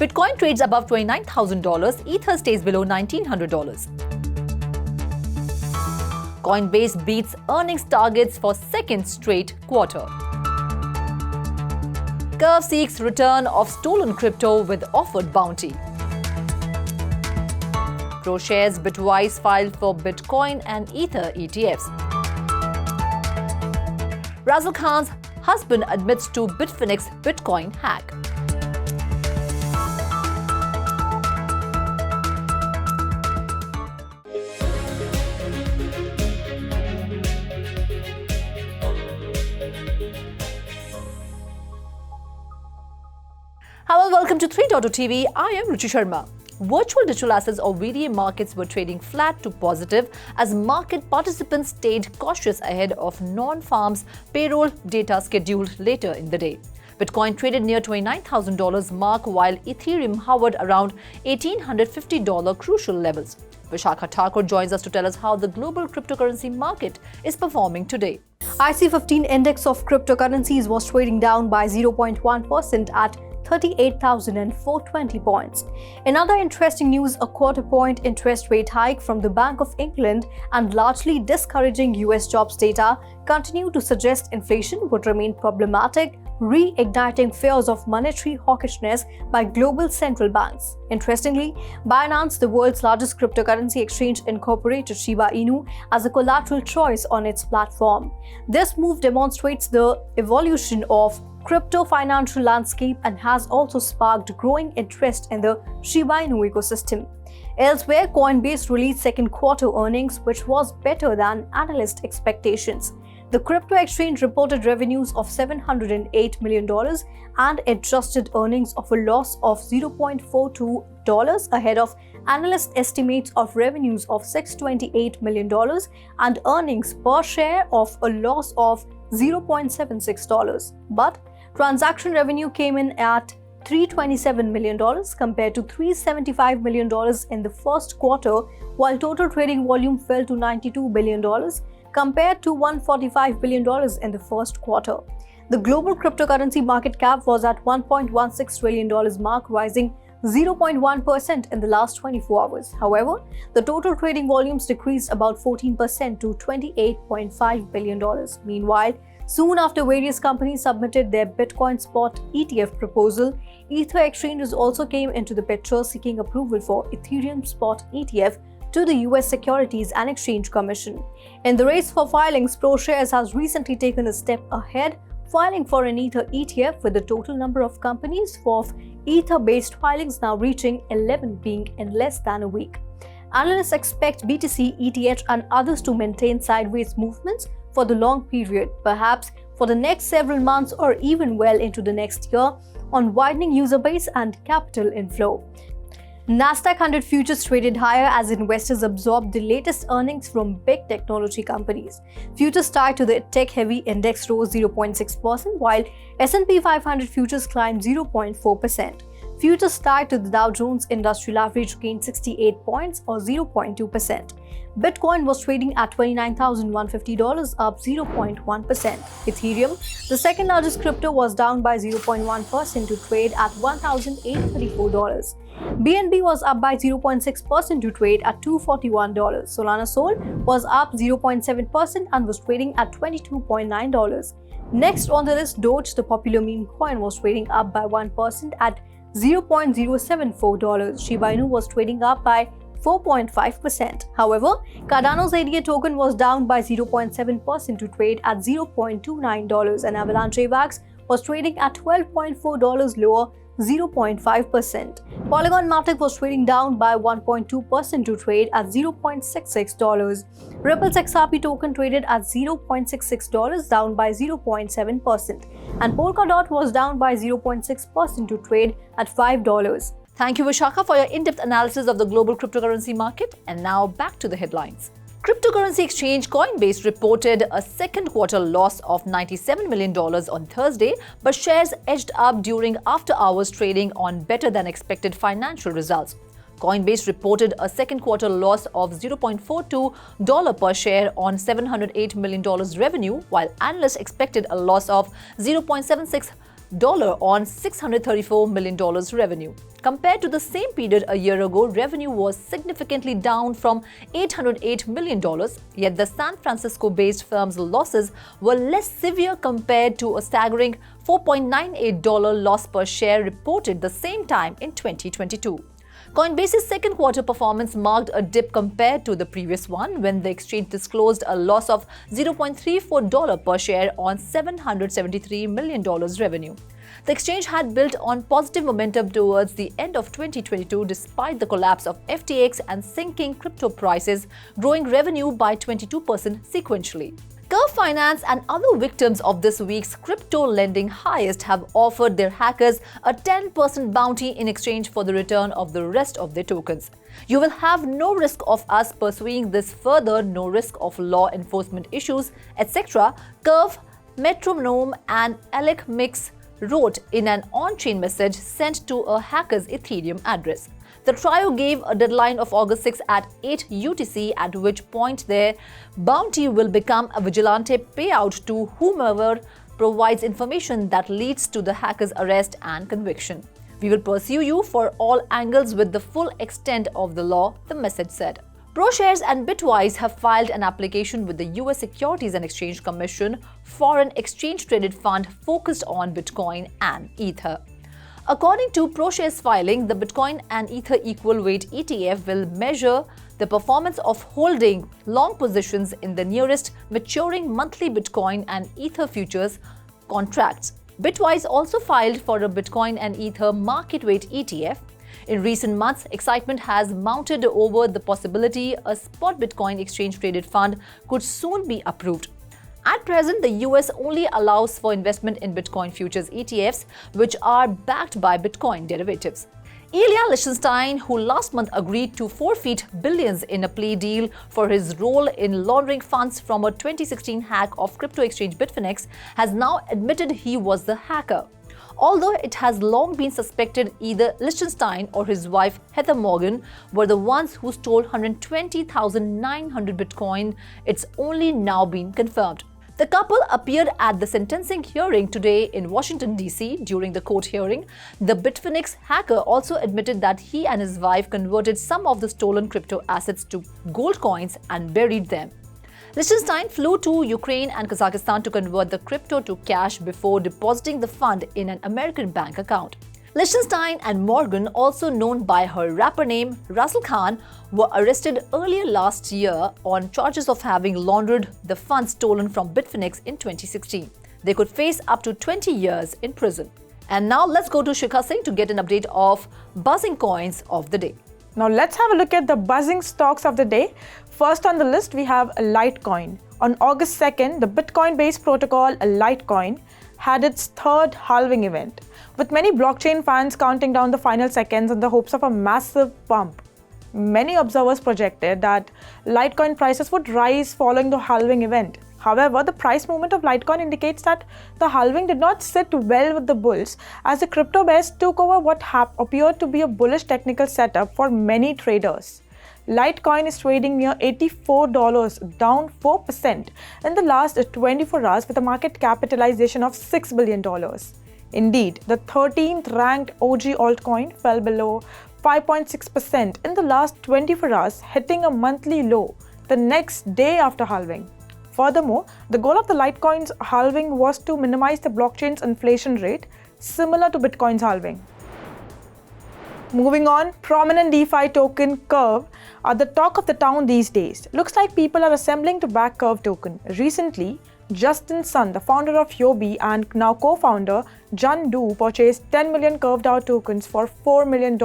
Bitcoin trades above $29,000, Ether stays below $1,900. Coinbase beats earnings targets for second straight quarter. Curve seeks return of stolen crypto with offered bounty. ProShares Bitwise filed for Bitcoin and Ether ETFs. Razzle Khan's husband admits to Bitfinex Bitcoin hack. Hello, welcome to 3.0 TV. I am Ruchi Sharma. Virtual digital assets or VDA markets were trading flat to positive as market participants stayed cautious ahead of non-farms payroll data scheduled later in the day. Bitcoin traded near $29,000 mark while Ethereum hovered around $1,850 crucial levels. Vishakha Thakur joins us to tell us how the global cryptocurrency market is performing today. IC15 index of cryptocurrencies was trading down by 0.1% at 38,420 points. In other interesting news, a quarter-point interest rate hike from the Bank of England and largely discouraging US jobs data continue to suggest inflation would remain problematic, reigniting fears of monetary hawkishness by global central banks. Interestingly, Binance, the world's largest cryptocurrency exchange, incorporated Shiba Inu as a collateral choice on its platform. This move demonstrates the evolution of crypto financial landscape and has also sparked growing interest in the Shiba Inu ecosystem. Elsewhere, Coinbase released second quarter earnings, which was better than analyst expectations. The crypto exchange reported revenues of $708 million and adjusted earnings of a loss of $0.42 ahead of analyst estimates of revenues of $628 million and earnings per share of a loss of $0.76. But transaction revenue came in at $327 million compared to $375 million in the first quarter, while total trading volume fell to $92 billion compared to $145 billion in the first quarter. The global cryptocurrency market cap was at $1.16 trillion mark, rising 0.1% in the last 24 hours. However, the total trading volumes decreased about 14% to $28.5 billion. Meanwhile, soon after various companies submitted their Bitcoin spot ETF proposal, Ether exchanges also came into the picture seeking approval for Ethereum spot ETF to the US Securities and Exchange Commission. In the race for filings, ProShares has recently taken a step ahead, filing for an Ether ETF with the total number of companies for Ether-based filings now reaching 11, being in less than a week. Analysts expect BTC, ETH and others to maintain sideways movements for the long period, perhaps for the next several months or even well into the next year, on widening user base and capital inflow. Nasdaq 100 futures traded higher as investors absorbed the latest earnings from big technology companies. Futures tied to the tech-heavy index rose 0.6%, while S&P 500 futures climbed 0.4%. Futures tied to the Dow Jones Industrial Average gained 68 points or 0.2%. Bitcoin was trading at $29,150, up 0.1%. Ethereum, the second largest crypto, was down by 0.1% to trade at $1,834. BNB was up by 0.6% to trade at $241. Solana Sol was up 0.7% and was trading at $22.9. Next on the list, Doge, the popular meme coin, was trading up by 1% at $0.074. Shiba Inu was trading up by 4.5%. However, Cardano's ADA token was down by 0.7% to trade at $0.29, and Avalanche AVAX was trading at $12.4, lower 0.5%. Polygon Matic was trading down by 1.2% to trade at $0.66. Ripple's XRP token traded at $0.66, down by 0.7%. And Polkadot was down by 0.6% to trade at $5. Thank you, Vishakha, for your in-depth analysis of the global cryptocurrency market. And now back to the headlines. Cryptocurrency exchange Coinbase reported a second quarter loss of $97 million on Thursday, but shares edged up during after-hours trading on better-than-expected financial results. Coinbase reported a second quarter loss of $0.42 per share on $708 million revenue, while analysts expected a loss of $0.76 on $634 million revenue. Compared to the same period a year ago, revenue was significantly down from $808 million, yet the San Francisco-based firm's losses were less severe compared to a staggering $4.98 loss per share reported the same time in 2022. Coinbase's second quarter performance marked a dip compared to the previous one, when the exchange disclosed a loss of $0.34 per share on $773 million revenue. The exchange had built on positive momentum towards the end of 2022 despite the collapse of FTX and sinking crypto prices, growing revenue by 22% sequentially. Curve Finance and other victims of this week's crypto lending heist have offered their hackers a 10% bounty in exchange for the return of the rest of their tokens. You will have no risk of us pursuing this further, no risk of law enforcement issues, etc., Curve, Metronome and Alec Mix wrote in an on-chain message sent to a hacker's Ethereum address. The trio gave a deadline of August 6 at 8 UTC, at which point their bounty will become a vigilante payout to whomever provides information that leads to the hacker's arrest and conviction. We will pursue you for all angles with the full extent of the law, the message said. ProShares and Bitwise have filed an application with the US Securities and Exchange Commission for an exchange-traded fund focused on Bitcoin and Ether. According to ProShares filing, the Bitcoin and Ether equal weight ETF will measure the performance of holding long positions in the nearest maturing monthly Bitcoin and Ether futures contracts. Bitwise also filed for a Bitcoin and Ether market weight ETF. In recent months, excitement has mounted over the possibility a spot Bitcoin exchange-traded fund could soon be approved. At present, the US only allows for investment in Bitcoin futures ETFs, which are backed by Bitcoin derivatives. Ilya Lichtenstein, who last month agreed to forfeit billions in a plea deal for his role in laundering funds from a 2016 hack of crypto exchange Bitfinex, has now admitted he was the hacker. Although it has long been suspected either Lichtenstein or his wife Heather Morgan were the ones who stole 120,900 Bitcoin, it's only now been confirmed. The couple appeared at the sentencing hearing today in Washington, D.C. During the court hearing, the Bitfinex hacker also admitted that he and his wife converted some of the stolen crypto assets to gold coins and buried them. Lichtenstein flew to Ukraine and Kazakhstan to convert the crypto to cash before depositing the fund in an American bank account. Lichtenstein and Morgan, also known by her rapper name Russell Khan, were arrested earlier last year on charges of having laundered the funds stolen from Bitfinex in 2016. They could face up to 20 years in prison. And now let's go to Shikha Singh to get an update of buzzing coins of the day. Now let's have a look at the buzzing stocks of the day. First on the list, we have Litecoin. On August 2nd, the Bitcoin-based protocol Litecoin had its third halving event, with many blockchain fans counting down the final seconds in the hopes of a massive pump. Many observers projected that Litecoin prices would rise following the halving event. However, the price movement of Litecoin indicates that the halving did not sit well with the bulls, as the crypto bears took over what appeared to be a bullish technical setup for many traders. Litecoin is trading near $84, down 4% in the last 24 hours with a market capitalization of $6 billion. Indeed, the 13th ranked OG altcoin fell below 5.6% in the last 24 hours, hitting a monthly low the next day after halving. Furthermore, the goal of the Litecoin's halving was to minimize the blockchain's inflation rate, similar to Bitcoin's halving. Moving on, prominent DeFi token Curve are the talk of the town these days. Looks like people are assembling to back Curve token. Recently, Justin Sun, the founder of Yobi and now co-founder Jun Do, purchased 10 million Curve DAO tokens for $4 million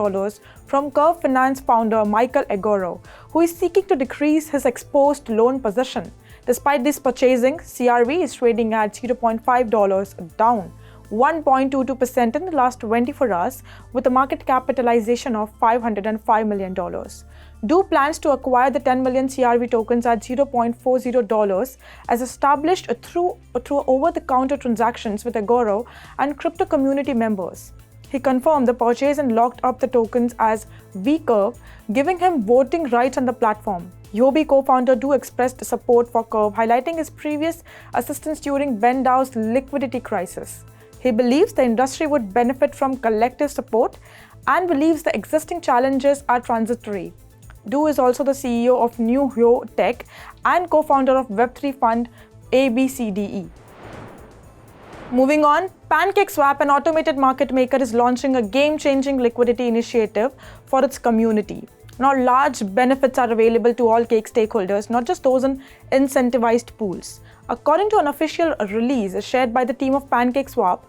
from Curve Finance founder Michael Egoro, who is seeking to decrease his exposed loan position. Despite this purchasing, CRV is trading at $0.5, down 1.22% in the last 24 hours, with a market capitalization of $505 million. Do plans to acquire the 10 million CRV tokens at $0.40 as established through over-the-counter transactions with Agoro and crypto community members. He confirmed the purchase and locked up the tokens as VCurve, giving him voting rights on the platform. Yobi co-founder Do expressed support for Curve, highlighting his previous assistance during BenDAO's liquidity crisis. He believes the industry would benefit from collective support and believes the existing challenges are transitory. Do is also the CEO of New Hyo Tech and co-founder of Web3 fund ABCDE. Moving on, PancakeSwap, an automated market maker, is launching a game-changing liquidity initiative for its community. Now, large benefits are available to all cake stakeholders, not just those in incentivized pools. According to an official release shared by the team of PancakeSwap,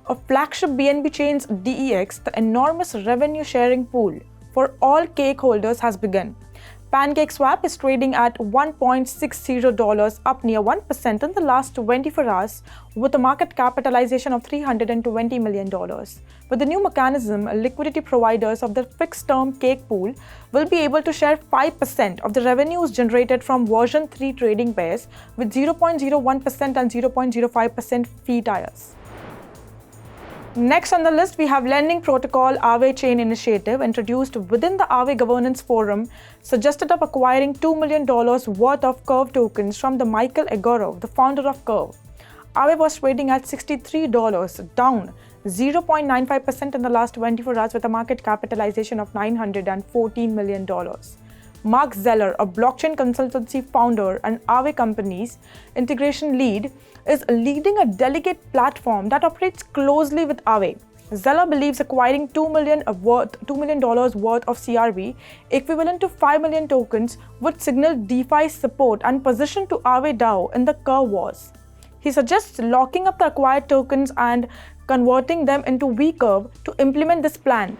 a flagship BNB chain's DEX, the enormous revenue-sharing pool for all cake holders has begun. PancakeSwap is trading at $1.60, up near 1% in the last 24 hours, with a market capitalization of $320 million. With the new mechanism, liquidity providers of the fixed-term cake pool will be able to share 5% of the revenues generated from version 3 trading pairs with 0.01% and 0.05% fee tiers. Next on the list, we have lending protocol Aave Chain Initiative, introduced within the Aave Governance Forum, suggested of acquiring $2 million worth of Curve tokens from the Michael Egorov, the founder of Curve. Aave was trading at $63, down 0.95% in the last 24 hours with a market capitalization of $914 million. Mark Zeller, a blockchain consultancy founder and Aave Company's integration lead, is leading a delegate platform that operates closely with Aave. Zeller believes acquiring $2 million worth of CRV, equivalent to 5 million tokens, would signal DeFi's support and position to Aave DAO in the Curve wars. He suggests locking up the acquired tokens and converting them into vCurve to implement this plan.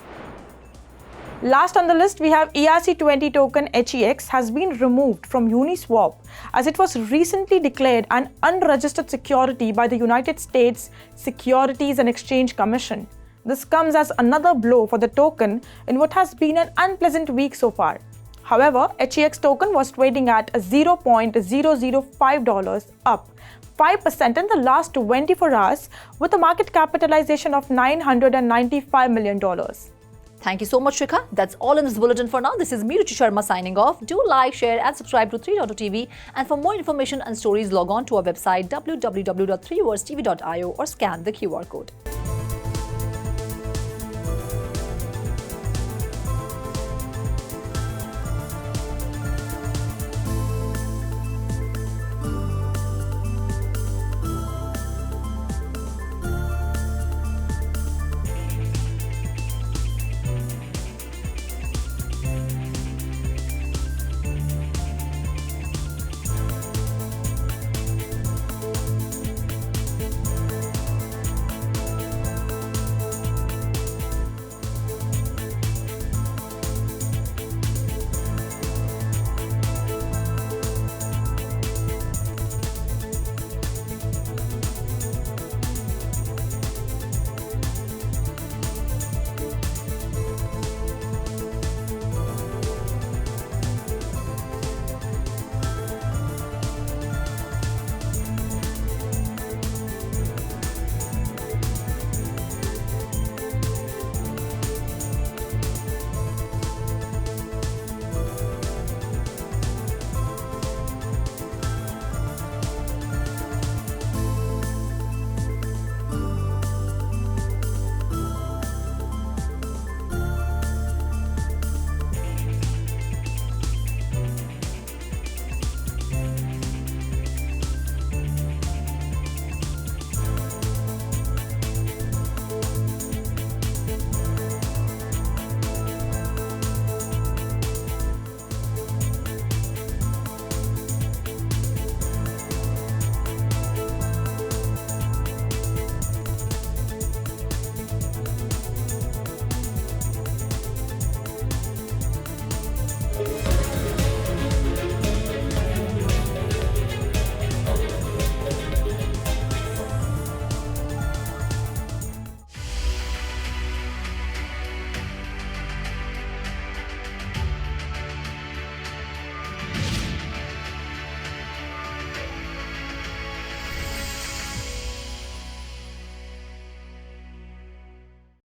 Last on the list, we have ERC20 token HEX has been removed from Uniswap as it was recently declared an unregistered security by the United States Securities and Exchange Commission. This comes as another blow for the token in what has been an unpleasant week so far. However, HEX token was trading at $0.005, up 5% in the last 24 hours with a market capitalization of $995 million. Thank you so much, Shikha. That's all in this bulletin for now. This is me, Ruchi Sharma, signing off. Do like, share and subscribe to 3.TV. And for more information and stories, log on to our website www.3versetv.io or scan the QR code.